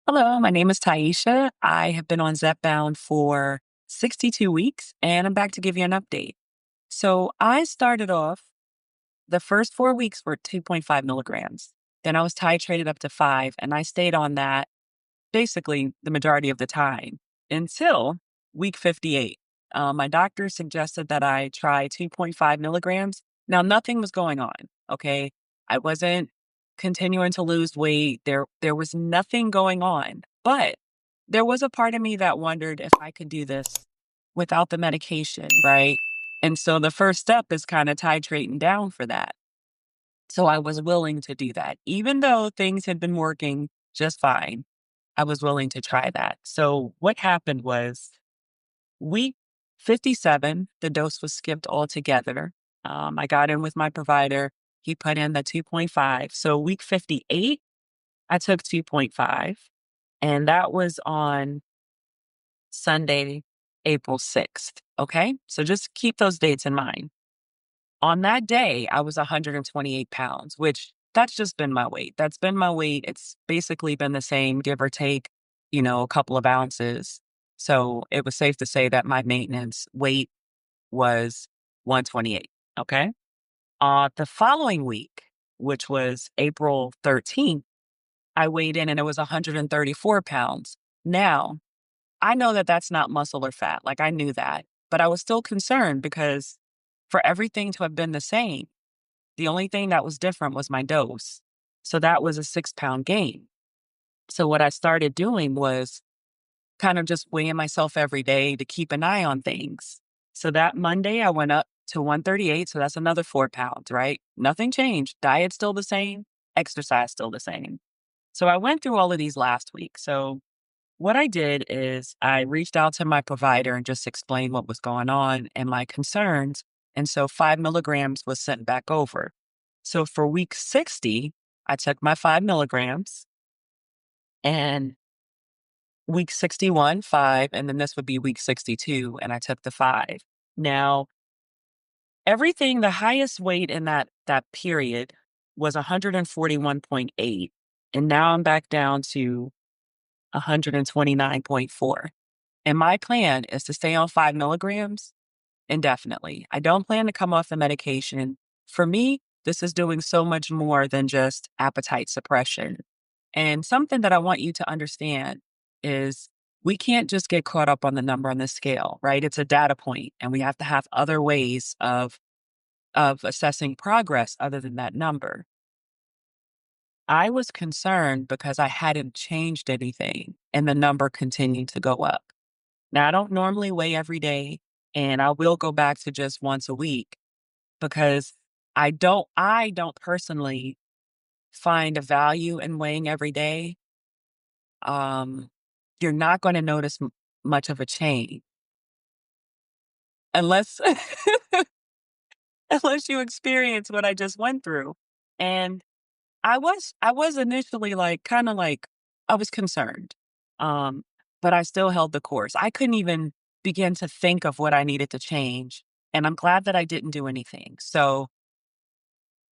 Hello, my name is Taisha. I have been on Zepbound for 62 weeks and I'm back to give you an update. So I started off, the first 4 weeks were 2.5 milligrams. Then I was titrated up to 5, and I stayed on that basically the majority of the time until week 58. My doctor suggested that I try 2.5 milligrams. Now, nothing was going on. Okay. I wasn't continuing to lose weight. There was nothing going on, but there was a part of me that wondered if I could do this without the medication. Right. And so the first step is kind of titrating down for that. So I was willing to do that. Even though things had been working just fine, I was willing to try that. So what happened was week 57, the dose was skipped altogether. I got in with my provider. He put in the 2.5. So week 58, I took 2.5. And that was on Sunday, April 6th. Okay. So just keep those dates in mind. On that day, I was 128 pounds, which that's just been my weight. That's been my weight. It's basically been the same, give or take, a couple of ounces. So it was safe to say that my maintenance weight was 128. Okay. The following week, which was April 13th, I weighed in and it was 134 pounds. Now, I know that that's not muscle or fat. Like I knew that, but I was still concerned because for everything to have been the same, the only thing that was different was my dose. So that was a 6-pound gain. So what I started doing was kind of just weighing myself every day to keep an eye on things. So that Monday, I went up to 138. So that's another 4 pounds, right? Nothing changed. Diet still the same, exercise still the same. So I went through all of these last week. So what I did is I reached out to my provider and just explained what was going on and my concerns. And so 5 milligrams was sent back over. So for week 60, I took my 5 milligrams, and week 61, 5, and then this would be week 62, and I took the 5. Now, everything, the highest weight in that period was 141.8, and now I'm back down to 129.4. And my plan is to stay on 5 milligrams indefinitely. I don't plan to come off the medication. For me, this is doing so much more than just appetite suppression. And something that I want you to understand is we can't just get caught up on the number on the scale, right? It's a data point, and we have to have other ways of assessing progress other than that number. I was concerned because I hadn't changed anything and the number continued to go up. Now, I don't normally weigh every day, and I will go back to just once a week because I don't personally find a value in weighing every day. Um, you're not going to notice much of a change unless unless you experience what I just went through. And I was initially like kind of like I was concerned. Um, but I still held the course. I couldn't even begin to think of what I needed to change. And I'm glad that I didn't do anything. So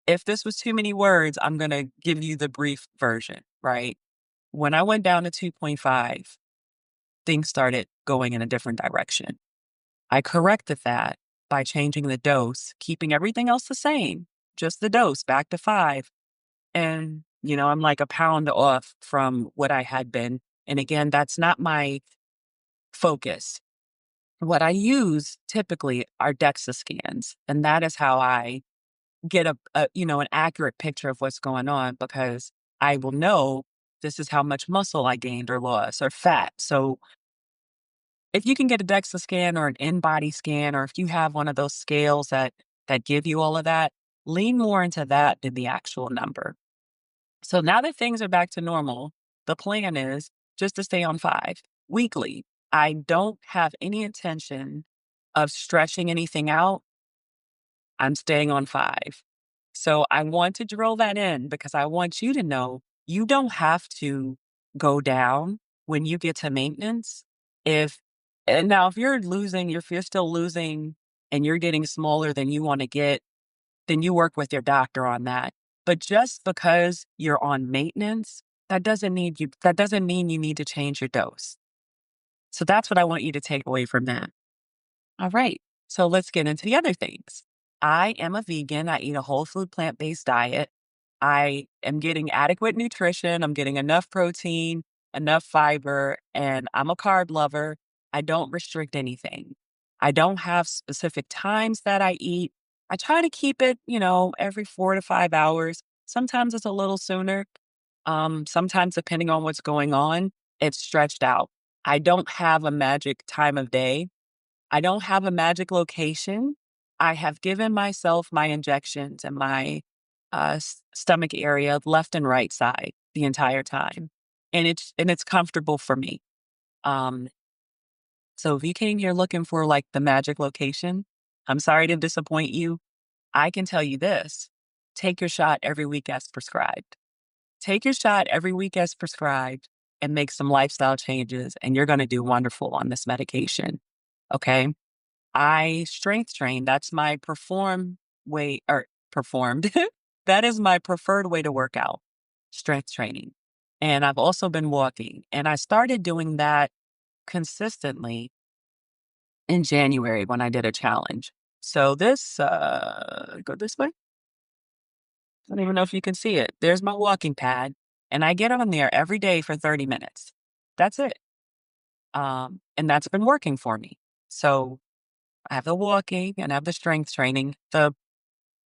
if this was too many words, I'm going to give you the brief version, right? When I went down to 2.5, things started going in a different direction. I corrected that by changing the dose, keeping everything else the same, just the dose back to 5. And, I'm like a pound off from what I had been. And again, that's not my focus. What I use typically are DEXA scans. And that is how I get an accurate picture of what's going on because I will know this is how much muscle I gained or lost or fat. So if you can get a DEXA scan or an in-body scan, or if you have one of those scales that give you all of that, lean more into that than the actual number. So now that things are back to normal, the plan is just to stay on 5 weekly. I don't have any intention of stretching anything out. I'm staying on 5. So I want to drill that in because I want you to know you don't have to go down when you get to maintenance. If and now if you're losing, if you're still losing and you're getting smaller than you want to get, then you work with your doctor on that. But just because you're on maintenance that doesn't mean you need to change your dose. So that's what I want you to take away from that. All right. So let's get into the other things. I am a vegan. I eat a whole food plant based diet. I am getting adequate nutrition. I'm getting enough protein, enough fiber, and I'm a carb lover. I don't restrict anything. I don't have specific times that I eat. I try to keep it, every 4 to 5 hours. Sometimes it's a little sooner. Sometimes, depending on what's going on, it's stretched out. I don't have a magic time of day. I don't have a magic location. I have given myself my injections and my stomach area, left and right side, the entire time, and it's comfortable for me. Um, so if you came here looking for like the magic location, I'm sorry to disappoint you. I can tell you this: take your shot every week as prescribed. Take your shot every week as prescribed, and make some lifestyle changes, and you're going to do wonderful on this medication. Okay. I strength train. That's my performed. That is my preferred way to work out, strength training. And I've also been walking. And I started doing that consistently in January when I did a challenge. So go this way. I don't even know if you can see it. There's my walking pad. And I get on there every day for 30 minutes. That's it. And that's been working for me. So I have the walking and I have the strength training. The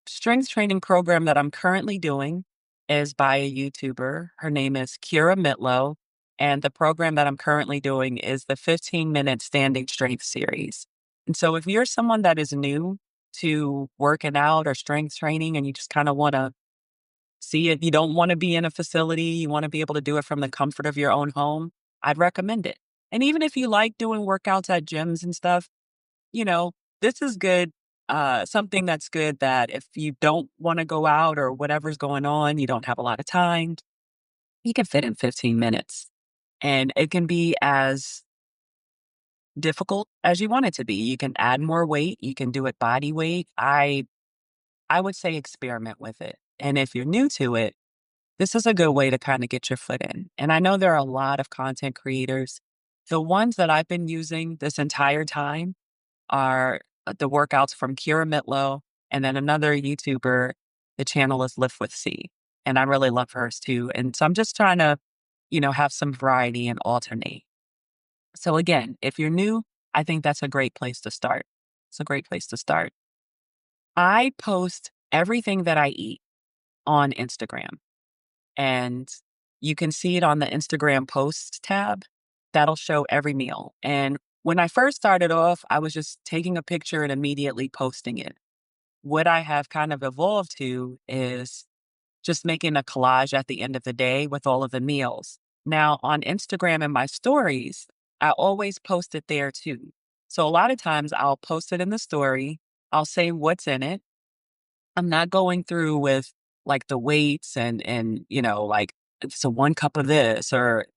strength training program that I'm currently doing is by a YouTuber. Her name is Kira Mitlow. And the program that I'm currently doing is the 15-minute standing strength series. And so if you're someone that is new to working out or strength training and you just kind of want to see it, you don't want to be in a facility, you want to be able to do it from the comfort of your own home, I'd recommend it. And even if you like doing workouts at gyms and stuff, you know, this is good. Something that's good that if you don't want to go out or whatever's going on, you don't have a lot of time, you can fit in 15 minutes. And it can be as difficult as you want it to be. You can add more weight, you can do it body weight. I would say experiment with it. And if you're new to it, this is a good way to kind of get your foot in. And I know there are a lot of content creators. The ones that I've been using this entire time are the workouts from Kira Mitlow and then another YouTuber. The channel is Lift with C. And I really love hers too. And so I'm just trying to, have some variety and alternate. So again, if you're new, I think that's a great place to start. It's a great place to start. I post everything that I eat on Instagram, and you can see it on the Instagram posts tab. That'll show every meal. And when I first started off, I was just taking a picture and immediately posting it. What I have kind of evolved to is just making a collage at the end of the day with all of the meals. Now, on Instagram and my stories, I always post it there too. So a lot of times I'll post it in the story, I'll say what's in it. I'm not going through with like the weights and like so 1 cup of this or,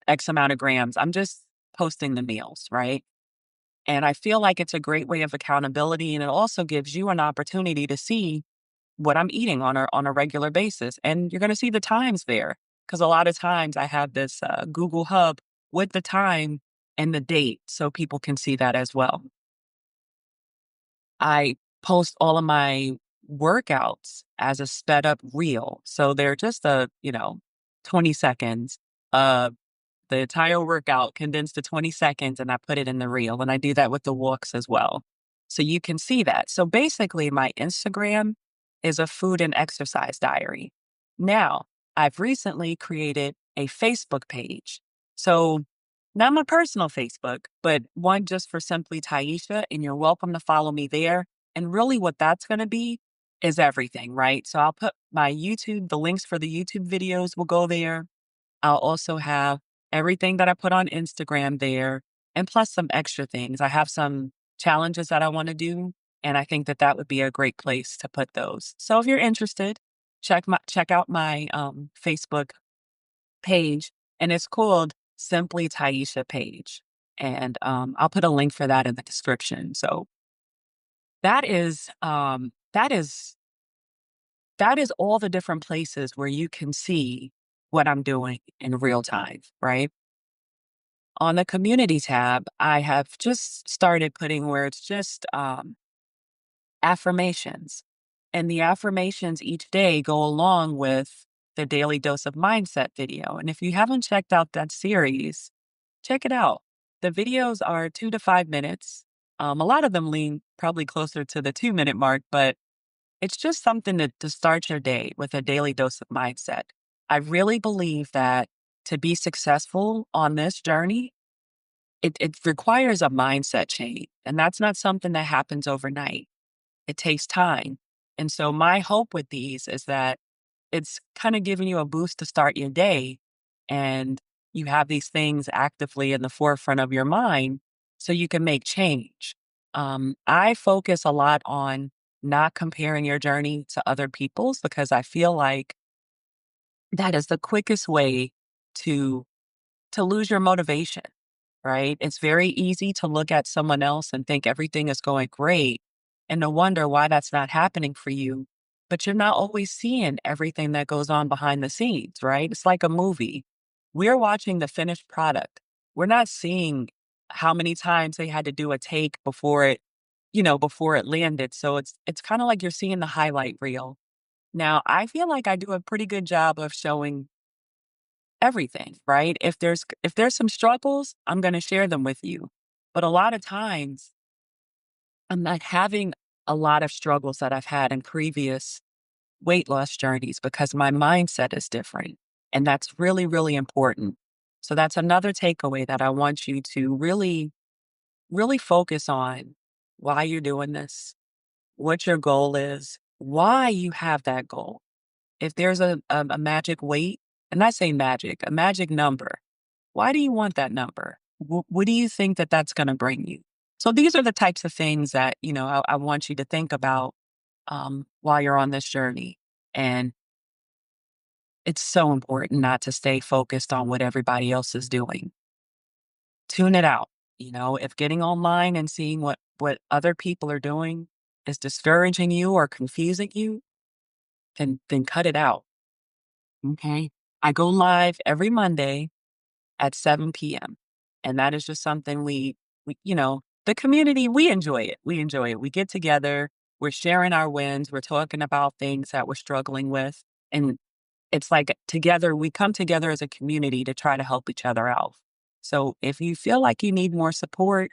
X amount of grams. I'm just posting the meals, right? And I feel like it's a great way of accountability. And it also gives you an opportunity to see what I'm eating on a regular basis. And you're going to see the times there. Because a lot of times I have this Google Hub with the time and the date so people can see that as well. I post all of my workouts as a sped up reel. So they're just 20 seconds. The entire workout condensed to 20 seconds and I put it in the reel. And I do that with the walks as well. So you can see that. So basically, my Instagram is a food and exercise diary. Now, I've recently created a Facebook page. So not my personal Facebook, but one just for simply Taisha. And you're welcome to follow me there. And really, what that's going to be is everything, right? So I'll put my YouTube, the links for the YouTube videos will go there. I'll also have everything that I put on Instagram there, and plus some extra things. I have some challenges that I want to do, and I think that that would be a great place to put those. So if you're interested, check out my Facebook page, and it's called Simply Taisha Page, and I'll put a link for that in the description. So that is that is all the different places where you can see what I'm doing in real time, right? On the community tab, I have just started putting where it's just affirmations. And the affirmations each day go along with the daily dose of mindset video. And if you haven't checked out that series, check it out. The videos are 2 to 5 minutes. A lot of them lean probably closer to the 2 minute mark, but it's just something to start your day with a daily dose of mindset. I really believe that to be successful on this journey, it requires a mindset change. And that's not something that happens overnight. It takes time. And so my hope with these is that it's kind of giving you a boost to start your day and you have these things actively in the forefront of your mind so you can make change. I focus a lot on not comparing your journey to other people's because I feel like that is the quickest way to lose your motivation, right? It's very easy to look at someone else and think everything is going great and to wonder why that's not happening for you. But you're not always seeing everything that goes on behind the scenes, right? It's like a movie. We're watching the finished product. We're not seeing how many times they had to do a take before it, before it landed. So it's kind of like you're seeing the highlight reel. Now, I feel like I do a pretty good job of showing everything, right? If there's some struggles, I'm going to share them with you. But a lot of times, I'm not having a lot of struggles that I've had in previous weight loss journeys because my mindset is different. And that's really, really important. So that's another takeaway that I want you to really, really focus on why you're doing this, what your goal is, why you have that goal. If there's a magic weight, and I say magic, a magic number, why do you want that number? What do you think that that's going to bring you? So these are the types of things that, I want you to think about while you're on this journey. And it's so important not to stay focused on what everybody else is doing. Tune it out. If getting online and seeing what other people are doing is discouraging you or confusing you, then cut it out. Okay. I go live every Monday at 7 p.m. And that is just something the community, we enjoy it. We enjoy it. We get together, we're sharing our wins, we're talking about things that we're struggling with. And it's like together, we come together as a community to try to help each other out. So if you feel like you need more support,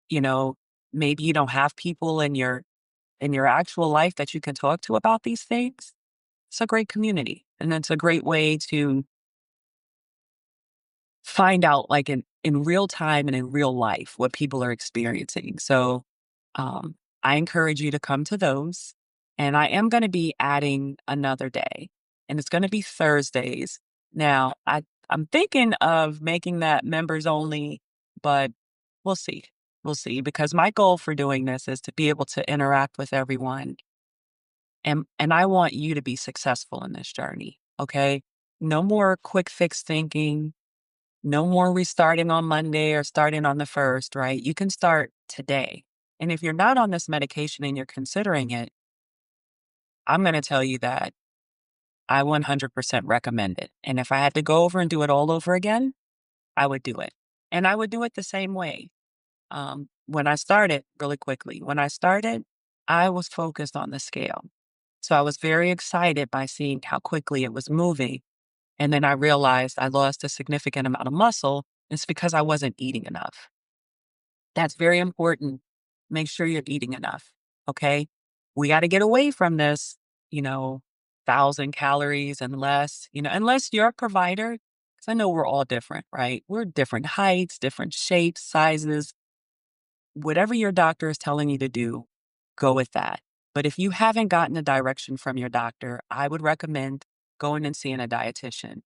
you know, maybe you don't have people in your actual life that you can talk to about these things, it's a great community. And it's a great way to find out like in real time and in real life what people are experiencing. So um, I encourage you to come to those. And I am going to be adding another day, and it's going to be Thursdays. Now, I'm thinking of making that members only, but we'll see. We'll see, because my goal for doing this is to be able to interact with everyone. And I want you to be successful in this journey. Okay. No more quick fix thinking. No more restarting on Monday or starting on the first, right? You can start today. And if you're not on this medication and you're considering it, I'm going to tell you that I 100% recommend it. And if I had to go over and do it all over again, I would do it. And I would do it the same way. When I started, really quickly, when I started, I was focused on the scale. So I was very excited by seeing how quickly it was moving. And then I realized I lost a significant amount of muscle. It's because I wasn't eating enough. That's very important. Make sure you're eating enough. Okay. We got to get away from this, you know, 1,000 calories and less, unless you're a provider. Cause I know we're all different, right? We're different heights, different shapes, sizes. Whatever your doctor is telling you to do, go with that. But if you haven't gotten a direction from your doctor, I would recommend going and seeing a dietitian.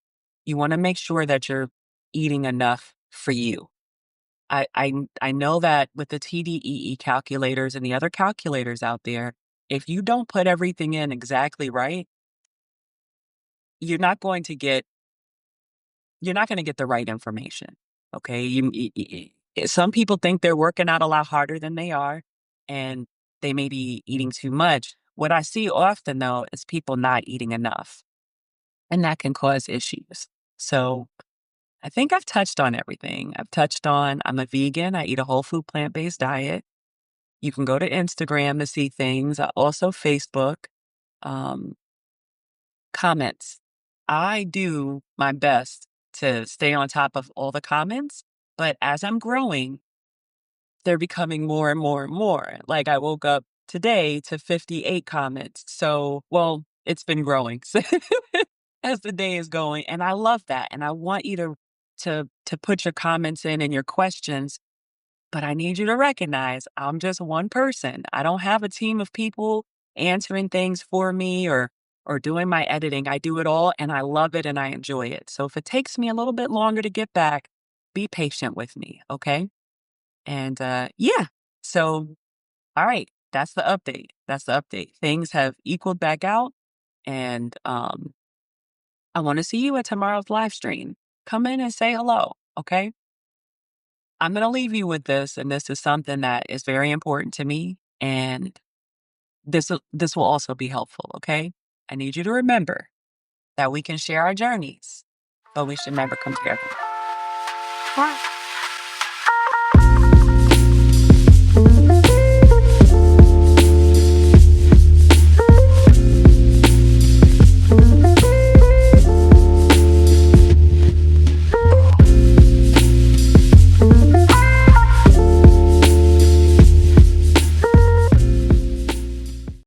You want to make sure that you're eating enough for you. I know that with the TDEE calculators and the other calculators out there, if you don't put everything in exactly right, you're not going to get the right information. Okay, some people think they're working out a lot harder than they are, and they may be eating too much. What I see often though is people not eating enough. and that can cause issues. So I think I've touched on everything. I've touched on I'm a vegan, I eat a whole food plant based diet. You can go to Instagram to see things, also Facebook. Um, Comments. I do my best to stay on top of all the comments, but as I'm growing, they're becoming more and more and more. Like I woke up today to 58 comments. So, well, it's been growing as the day is going, and I love that. And I want you to put your comments in and your questions, but I need you to recognize I'm just one person. I don't have a team of people answering things for me or doing my editing. I do it all and I love it and I enjoy it. So if it takes me a little bit longer to get back, be patient with me, okay? And yeah. So all right, that's the update. That's the update. Things have equaled back out and I want to see you at tomorrow's live stream. Come in and say hello, okay? I'm going to leave you with this, and this is something that is very important to me, and this will also be helpful, okay? I need you to remember that we can share our journeys, but we should never compare them.